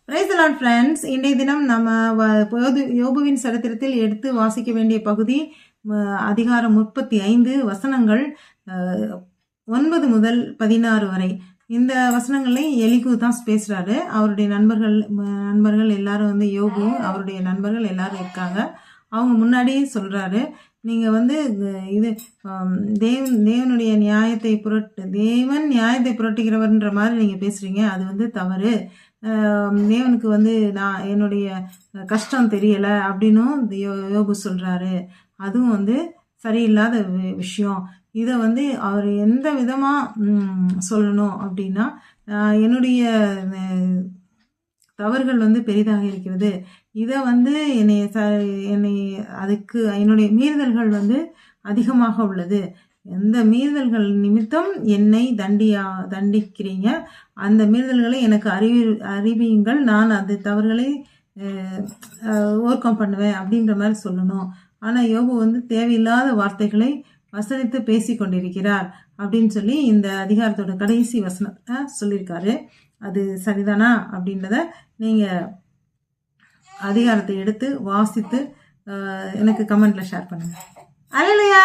Praise the Lord friends. இன்றைய தினம் நம்ம யோபுவின் சரித்திரத்தில் எடுத்து வாசிக்க வேண்டிய பகுதி அதிகாரம் 35 வசனங்கள் 9 முதல் 16 வரை. இந்த வசனங்களை எலிகு தான் பேசுறாரு. அவருடைய நண்பர்கள் எல்லாரும் வந்து யோபு அவருடைய நண்பர்கள் எல்லாரும் இருக்காங்க. அவங்க முன்னாடியே சொல்றாரு, நீங்க வந்து இது தேவனுடைய தேவன் நியாயத்தை புரட்டுகிறவர்ன்ற மாதிரி நீங்க பேசுறீங்க. அது வந்து தவறு. தேவனுக்கு வந்து நான் என்னுடைய கஷ்டம் தெரியல அப்படின்னும் யோபு சொல்றாரு. அதுவும் வந்து சரியில்லாத விஷயம். இதை வந்து அவர் எந்த விதமா சொல்லணும் அப்படின்னா, என்னுடைய தவறுகள் வந்து பெரிதாக இருக்கிறது. இதை வந்து என்னை அதுக்கு என்னுடைய மீறுதல்கள் வந்து அதிகமாக உள்ளது. எந்த மீறுதல்கள் நிமித்தம் என்னை தண்டிக்கிறீங்க, அந்த மீறுதல்களை எனக்கு அறிவியுங்கள், நான் அந்த தவறுகளை ஓவர் கம் பண்ணுவேன் அப்படின்ற மாதிரி சொல்லணும். ஆனால் யோபு வந்து தேவையில்லாத வார்த்தைகளை வசனித்து பேசி கொண்டிருக்கிறார் அப்படின்னு சொல்லி இந்த அதிகாரத்தோட கடைசி வசனத்தை சொல்லியிருக்காரு. அது சரிதானா அப்படின்றத நீங்கள் அதிகாரத்தை எடுத்து வாசித்து எனக்கு கமெண்ட்ல ஷேர் பண்ணுங்க. அல்லேலூயா.